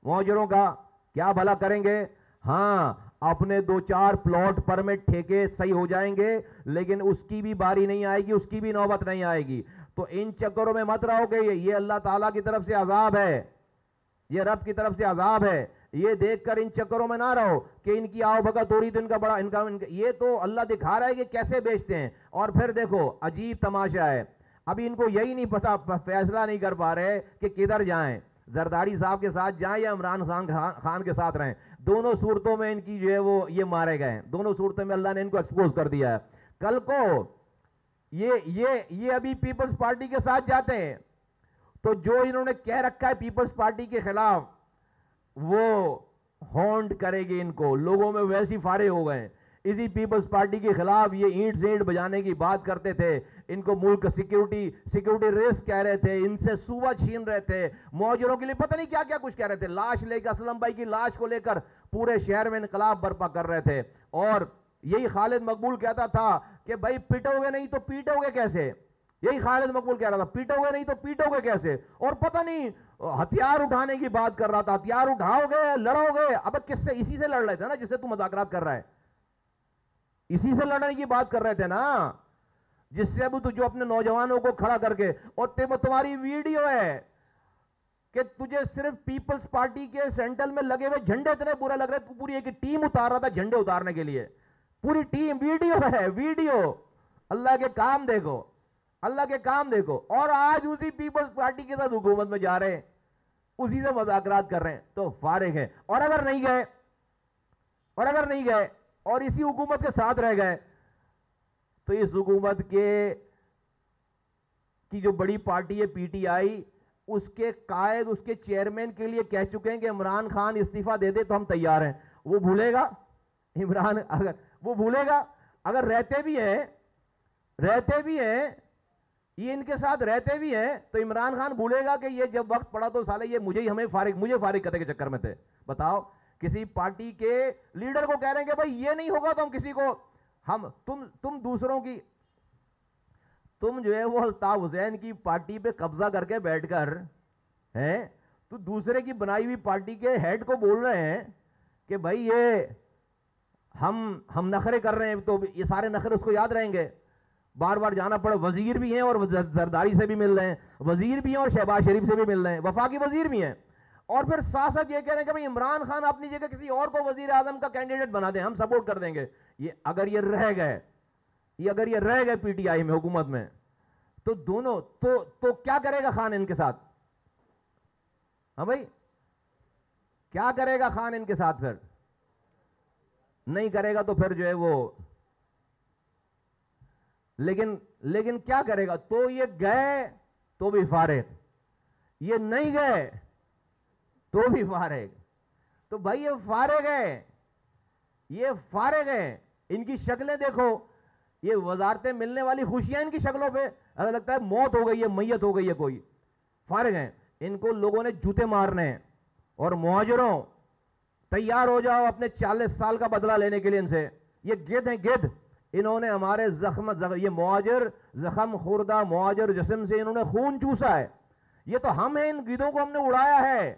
مہاجروں کا کیا بھلا کریں گے؟ ہاں, اپنے 2-4 پلاٹ پرمٹ ٹھیکے صحیح ہو جائیں گے, لیکن اس کی بھی باری نہیں آئے گی, اس کی بھی نوبت نہیں آئے گی. تو ان چکروں میں مت رہو کہ یہ اللہ تعالیٰ کی طرف سے عذاب ہے, یہ رب کی طرف سے عذاب ہے, یہ دیکھ کر ان چکروں میں نہ رہو کہ ان کی آؤ بھگت ہو رہی تو ان کا بڑا یہ تو اللہ دکھا رہا ہے کہ کیسے بیچتے ہیں. اور پھر دیکھو عجیب تماشا ہے, ابھی ان کو یہی نہیں پتا, فیصلہ نہیں کر پا رہے کہ کدھر جائیں, زرداری صاحب کے ساتھ جائیں یا عمران خان کے ساتھ رہیں. دونوں صورتوں میں ان کی جو ہے وہ یہ مارے گئے ہیں, دونوں صورتوں میں اللہ نے ان کو ایکسپوز کر دیا ہے. کل کو یہ ابھی پیپلز پارٹی کے ساتھ جاتے ہیں تو جو انہوں نے کہہ رکھا ہے پیپلز پارٹی کے خلاف وہ ہونٹ کرے گی ان کو. لوگوں میں ویسی فارغ ہو گئے, اسی پیپلز پارٹی کے خلاف یہ اینٹ زینٹ بجانے کی بات کرتے تھے, ان کو ملک سیکیورٹی ریسک کہہ رہے تھے, ان سے صوبہ چھین رہے تھے, موجروں کے لیے پتہ نہیں کیا کیا کچھ کہہ رہے تھے, لاش لے کر اسلم بھائی کی لاش کو لے کر پورے شہر میں انقلاب برپا کر رہے تھے. اور یہی خالد مقبول کہتا تھا کہ بھائی پیٹو گے نہیں تو پیٹو گے کیسے, یہی خالد مقبول کہہ رہا تھا پیٹو گے نہیں تو پیٹو گے کیسے. اور پتہ نہیں ہتھیار اٹھانے کی بات کر رہا تھا, ہتھیار اٹھاؤ گے لڑو گے. اب کس سے, اسی سے لڑ رہے تھے نا جس سے تو مذاکرات کر رہا ہے, اسی سے لڑنے کی بات کر رہے تھے نا, جس سے اب جو اپنے نوجوانوں کو کھڑا کر کے. اور تمہاری ویڈیو ہے کہ تجھے صرف پیپلز پارٹی کے سینٹرل میں لگے ہوئے جھنڈے اتنے برے لگ رہے, تو پوری ایک ٹیم اتار رہا تھا جھنڈے اتارنے کے لیے, پوری ٹیم. ویڈیو ہے, ویڈیو. اللہ کے کام دیکھو, اللہ کے کام دیکھو. اور آج اسی پیپلز پارٹی کے ساتھ حکومت میں جا رہے ہیں, اسی سے مذاکرات کر رہے ہیں, تو فارغ ہیں. اور اگر نہیں گئے اور اسی حکومت کے ساتھ رہ گئے تو اس حکومت کی جو بڑی پارٹی ہے پی ٹی آئی, اس کے قائد, اس کے چیئرمین کے لیے کہہ چکے ہیں کہ عمران خان استعفیٰ دے دے تو ہم تیار ہیں. وہ بھولے گا عمران, اگر وہ بھولے گا, اگر رہتے بھی ہیں یہ ان کے ساتھ رہتے بھی ہیں تو عمران خان بھولے گا کہ یہ جب وقت پڑا تو سالے یہ مجھے فارغ کرنے کے چکر میں تھے. بتاؤ, کسی پارٹی کے لیڈر کو کہہ رہے ہیں کہ بھائی یہ نہیں ہوگا تو ہم کسی کو تم دوسروں کی, تم جو ہے وہ الطاف حسین کی پارٹی پہ قبضہ کر کے بیٹھ کر ہیں, تو دوسرے کی بنائی ہوئی پارٹی کے ہیڈ کو بول رہے ہیں کہ بھائی یہ ہم نخرے کر رہے ہیں, تو یہ سارے نخرے اس کو یاد رہیں گے. بار بار جانا پڑے, وزیر بھی ہیں اور زرداری سے بھی مل رہے ہیں, وزیر بھی ہیں اور شہباز شریف سے بھی مل رہے ہیں, وفاقی وزیر بھی ہیں, اور پھر ساتھ ساتھ یہ کہہ رہے ہیں کہ بھائی عمران خان اپنی جگہ کسی اور کو وزیر اعظم کا کینڈیڈیٹ بنا دیں, ہم سپورٹ کر دیں گے. اگر یہ رہ گئے پی ٹی آئی میں, حکومت میں, تو دونوں تو کیا کرے گا خان ان کے ساتھ؟ ہاں بھائی, کیا کرے گا خان ان کے ساتھ؟ پھر نہیں کرے گا تو پھر جو ہے وہ, لیکن کیا کرے گا؟ تو یہ گئے تو بھی فارغ, یہ نہیں گئے تو بھی فارغ. تو بھائی یہ فارغ ہے. ان کی شکلیں دیکھو, یہ وزارتیں ملنے والی خوشیاں ان کی شکلوں پہ ایسا لگتا ہے موت ہو گئی ہے, میت ہو گئی ہے کوئی. فارغ ہیں. ان کو لوگوں نے جوتے مارنے ہیں. اور مہاجروں تیار ہو جاؤ اپنے 40 سال کا بدلہ لینے کے لیے ان سے. یہ گدھ ہیں, گدھ. انہوں نے ہمارے یہ مہاجر زخم خوردہ مہاجر جسم سے انہوں نے خون چوسا ہے. یہ تو ہم ہیں, ان گدھوں کو ہم نے اڑایا ہے.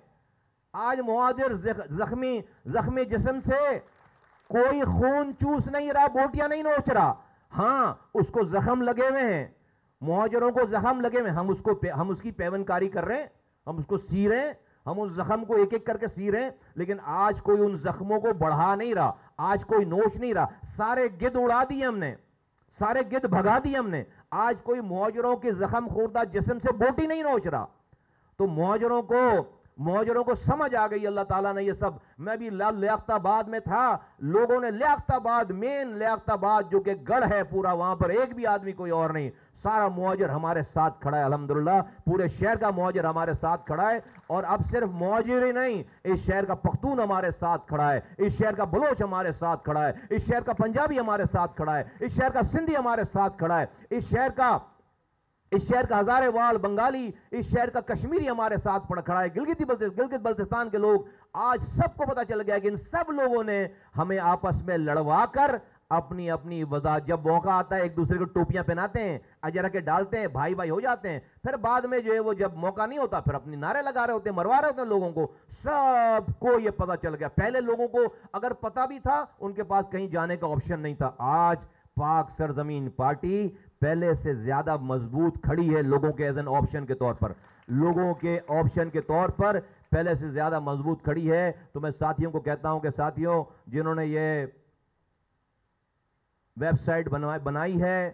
آج مہاجر زخمی جسم سے کوئی خون چوس نہیں رہا, بوٹیاں نہیں نوچ رہا. ہاں, اس کو زخم لگے ہوئے ہیں, مہاجروں کو زخم لگے ہوئے ہیں. ہم اس کی پیون کاری کر رہے ہیں, ہم اس کو سی رہے ہیں, ہم اس زخم کو ایک ایک کر کے سی رہے ہیں. لیکن آج کوئی ان زخموں کو بڑھا نہیں رہا, آج کوئی نوچ نہیں رہا. سارے گدھ اڑا دیے ہم نے, سارے گدھ بھگا دیے ہم نے. آج کوئی مہاجروں کے زخم خوردہ جسم سے بوٹی نہیں نوچ رہا. تو مہاجروں کو سمجھ آ گئی اللہ تعالیٰ نے یہ سب. میں بھی لیاقت آباد میں تھا, لوگوں نے لیاقت آباد, مین لیاقت آباد جو کہ گڑھ ہے پورا, وہاں پر ایک بھی آدمی کوئی اور نہیں, سارا مہاجر ہمارے ساتھ کھڑا ہے. الحمدللہ پورے شہر کا مہاجر ہمارے ساتھ کھڑا ہے. اور اب صرف مہاجر ہی نہیں, اس شہر کا پختون ہمارے ساتھ کھڑا ہے, اس شہر کا بلوچ ہمارے ساتھ کھڑا ہے, اس شہر کا پنجابی ہمارے ساتھ کھڑا ہے, اس شہر کا سندھی ہمارے ساتھ کھڑا ہے, اس شہر کا ہزارے وال بنگالی, اس شہر کا کشمیری ہمارے ساتھ کھڑا ہے, گلگت بلتستان کے لوگ. آج سب کو پتا چل گیا کہ ان سب لوگوں نے ہمیں آپس میں لڑوا کر اپنی اپنی وضاحت، جب موقع آتا ہے ایک دوسرے کو ٹوپیاں پہناتے ہیں، اجرا کے ڈالتے ہیں، بھائی بھائی ہو جاتے ہیں، پھر بعد میں جو ہے وہ جب موقع نہیں ہوتا پھر اپنی نعرے لگا رہے ہوتے ہیں، مروا رہے ہوتے ہیں لوگوں کو. سب کو یہ پتا چل گیا. پہلے لوگوں کو اگر پتا بھی تھا ان کے پاس کہیں جانے کا آپشن نہیں تھا. آج پاک سرزمین پارٹی پہلے سے زیادہ مضبوط کھڑی ہے لوگوں کے ایز این آپشن کے طور پر، لوگوں کے آپشن کے طور پر پہلے سے زیادہ مضبوط کھڑی ہے. تو میں ساتھیوں کو کہتا ہوں کہ ساتھیوں، جنہوں نے یہ ویب سائٹ بنائی ہے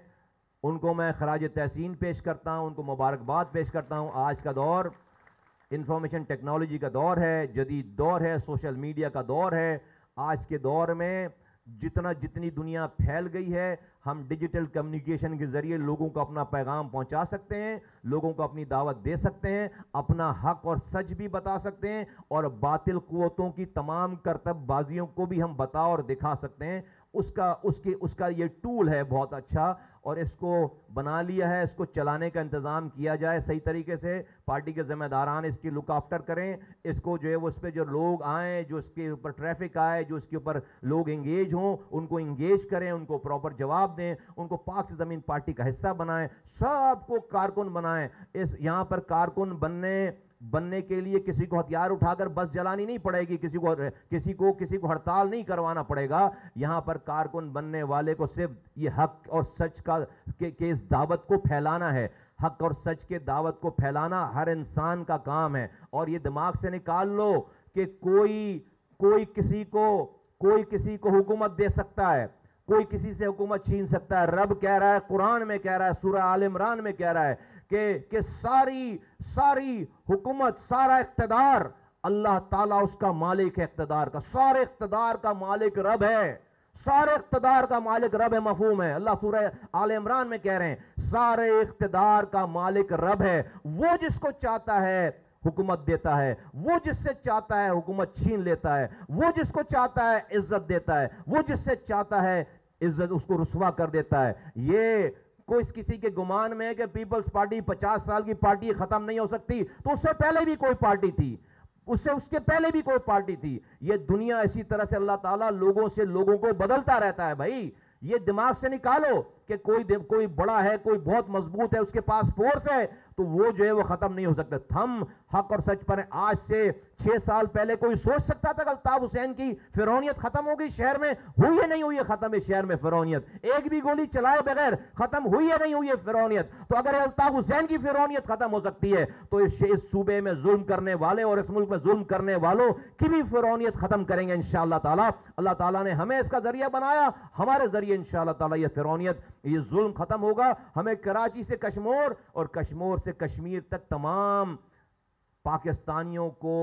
ان کو میں خراج تحسین پیش کرتا ہوں، ان کو مبارکباد پیش کرتا ہوں. آج کا دور انفارمیشن ٹیکنالوجی کا دور ہے، جدید دور ہے، سوشل میڈیا کا دور ہے. آج کے دور میں جتنی دنیا پھیل گئی ہے، ہم ڈیجیٹل کمیونیکیشن کے ذریعے لوگوں کو اپنا پیغام پہنچا سکتے ہیں، لوگوں کو اپنی دعوت دے سکتے ہیں، اپنا حق اور سچ بھی بتا سکتے ہیں، اور باطل قوتوں کی تمام کرتب بازیوں کو بھی ہم بتا اور دکھا سکتے ہیں. اس کا یہ ٹول ہے بہت اچھا، اور اس کو بنا لیا ہے. اس کو چلانے کا انتظام کیا جائے صحیح طریقے سے، پارٹی کے ذمہ داران اس کی لک آفٹر کریں. اس کو جو ہے وہ اس پہ جو لوگ آئیں، جو اس کے اوپر ٹریفک آئے، جو اس کے اوپر لوگ انگیج ہوں، ان کو انگیج کریں، ان کو پراپر جواب دیں، ان کو پاک زمین پارٹی کا حصہ بنائیں، سب کو کارکن بنائیں. یہاں پر کارکن بننے کے لیے کسی کو ہتھیار اٹھا کر بس جلانی نہیں پڑے گی، کسی کو ہڑتال نہیں کروانا پڑے گا. یہاں پر کارکن بننے والے کو صرف یہ حق اور سچ کے اس دعوت کو پھیلانا ہے. حق اور سچ کے دعوت کو پھیلانا ہر انسان کا کام ہے. اور یہ دماغ سے نکال لو کہ کوئی کسی کو حکومت دے سکتا ہے، کوئی کسی سے حکومت چھین سکتا ہے. رب کہہ رہا ہے، قرآن میں کہہ رہا ہے، سورہ آل عمران میں کہہ رہا ہے کہ ساری حکومت، سارا اقتدار اللہ تعالیٰ اس کا مالک ہے. اقتدار کا، سارے اقتدار کا مالک رب ہے. سارے اقتدار کا مالک رب ہے. مفہوم ہے؟ اللہ سورہ آل عمران میں کہہ رہے ہیں سارے اقتدار کا مالک رب ہے. وہ جس کو چاہتا ہے حکومت دیتا ہے، وہ جس سے چاہتا ہے حکومت چھین لیتا ہے، وہ جس کو چاہتا ہے عزت دیتا ہے، وہ جس سے چاہتا ہے عزت اس کو رسوا کر دیتا ہے. یہ کوئی کسی کے گمان میں ہے کہ پیپلز پارٹی 50 سال کی پارٹی ختم نہیں ہو سکتی، تو اس سے پہلے بھی کوئی پارٹی تھی، اس کے پہلے بھی کوئی پارٹی تھی. یہ دنیا اسی طرح سے اللہ تعالیٰ لوگوں کو بدلتا رہتا ہے. بھائی یہ دماغ سے نکالو کہ کوئی بڑا ہے، کوئی بہت مضبوط ہے، اس کے پاس فورس ہے تو وہ جو ہے وہ ختم نہیں ہو سکتا. ہم حق اور سچ پر ہیں. آج سے 6 سال پہلے کوئی سوچ سکتا تھا کہ الطاف حسین کی فرعونیت ختم ہو گئی شہر میں؟ ہوئی ہے نہیں ہوئی ہے ختم ہے شہر میں فرعونیت؟ ایک بھی گولی چلائے بغیر ختم ہوئی ہے نہیں ہوئی ہے فرعونیت؟ تو اگر الطاف حسین کی فرعونیت ختم ہو سکتی ہے تو اس صوبے میں ظلم کرنے والے اور اس ملک میں ظلم کرنے والوں کی بھی فرعونیت ختم کریں گے انشاءاللہ تعالی. اللہ تعالیٰ نے ہمیں اس کا ذریعہ بنایا، ہمارے ذریعے انشاءاللہ تعالی یہ فرعونیت، یہ ظلم ختم ہوگا. ہمیں کراچی سے کشمور اور کشمور سے کشمیر تک تمام پاکستانیوں کو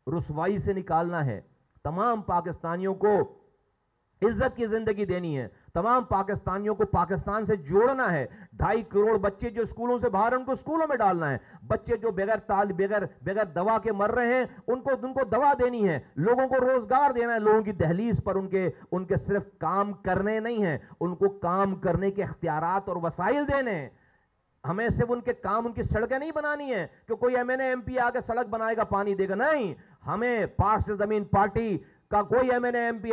رسوائی سے نکالنا ہے، تمام پاکستانیوں کو عزت کی زندگی دینی ہے، تمام پاکستانیوں کو پاکستان سے جوڑنا ہے. 2.5 کروڑ بچے جو اسکولوں سے باہر ہیں ان کو اسکولوں میں ڈالنا ہے. بچے جو بغیر دوا کے مر رہے ہیں ان کو دوا دینی ہے. لوگوں کو روزگار دینا ہے. لوگوں کی دہلیز پر ان کے صرف کام کرنے نہیں ہیں، ان کو کام کرنے کے اختیارات اور وسائل دینے ہیں. ہمیں صرف ان کے کام، ان کی سڑکیں نہیں بنانی ہیں کہ کوئی ایم پی آ کے سڑک بنائے گا، پانی دے گا. نہیں، ہمیں پاک سے زمین پارٹی کا کوئی ایم پی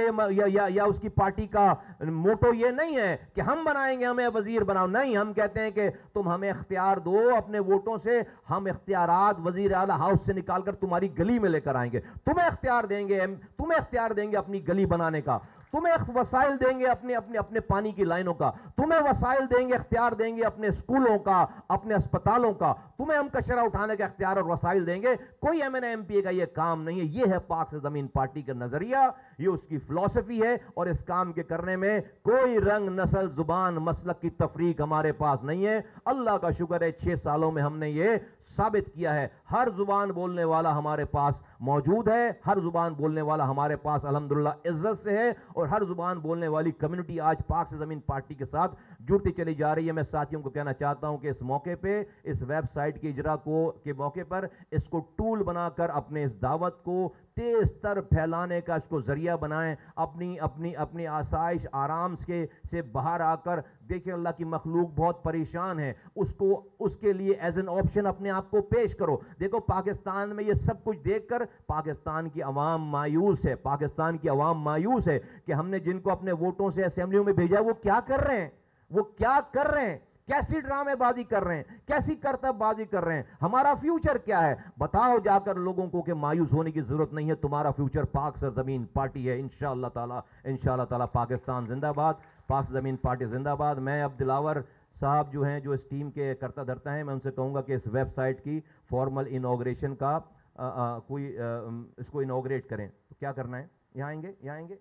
یا اس کی پارٹی کا موٹو یہ نہیں ہے کہ ہم بنائیں گے، ہمیں وزیر بناؤ. نہیں، ہم کہتے ہیں کہ تم ہمیں اختیار دو اپنے ووٹوں سے، ہم اختیارات وزیر اعلیٰ ہاؤس سے نکال کر تمہاری گلی میں لے کر آئیں گے. تمہیں اختیار دیں گے اپنی گلی بنانے کا، تمہیں وسائل دیں گے اپنے پانی کی لائنوں کا، تمہیں وسائل دیں گے، اختیار دیں گے اپنے اسکولوں کا، اپنے اسپتالوں کا، تمہیں ہم کچرا اٹھانے کا اختیار اور وسائل دیں گے. کوئی ایم پی کا یہ کام نہیں ہے. یہ ہے پاک سے زمین پارٹی کا نظریہ، یہ اس کی فلسفی ہے. اور اس کام کے کرنے میں کوئی رنگ، نسل، زبان، مسلک کی تفریق ہمارے پاس نہیں ہے. اللہ کا شکر ہے 6 سالوں میں ہم نے یہ ثابت کیا ہے. ہر زبان بولنے والا ہمارے پاس موجود ہے، ہر زبان بولنے والا ہمارے پاس الحمدللہ عزت سے ہے، اور ہر زبان بولنے والی کمیونٹی آج پاک سے زمین پارٹی کے ساتھ جڑتی چلی جا رہی ہے. میں ساتھیوں کو کہنا چاہتا ہوں کہ اس موقع پہ، اس ویب سائٹ کے اجرا کے موقع پر اس کو ٹول بنا کر اپنے اس دعوت کو تیز تر پھیلانے کا اس کو ذریعہ بنائیں. اپنی آسائش آرام سے باہر آ کر دیکھیں اللہ کی مخلوق بہت پریشان ہے, اس کے لیے ایز این آپشن اپنے آپ کو پیش کرو. دیکھو پاکستان میں یہ سب کچھ دیکھ کر پاکستان کی عوام مایوس ہے, پاکستان کی عوام مایوس ہے کہ ہم نے جن کو اپنے ووٹوں سے اسمبلیوں میں بھیجا وہ کیا کر رہے ہیں, وہ کیا کر رہے ہیں, کیسی ڈرامے بازی کر رہے ہیں, کیسی کرتب بازی کر رہے ہیں, ہمارا فیوچر کیا ہے. بتاؤ جا کر لوگوں کو کہ مایوس ہونے کی ضرورت نہیں ہے, تمہارا فیوچر پاک سرزمین پارٹی ہے. انشاءاللہ تعالی پاکستان زندہ باد, پاک زمین پارٹی زندہ باد. میں اب دلاور صاحب جو ہیں, جو اس ٹیم کے کرتا دھرتا ہیں, میں ان سے کہوں گا کہ اس ویب سائٹ کی فارمل انوگریشن کا کوئی اس کو انوگریٹ کریں. تو کیا کرنا ہے, یہاں آئیں گے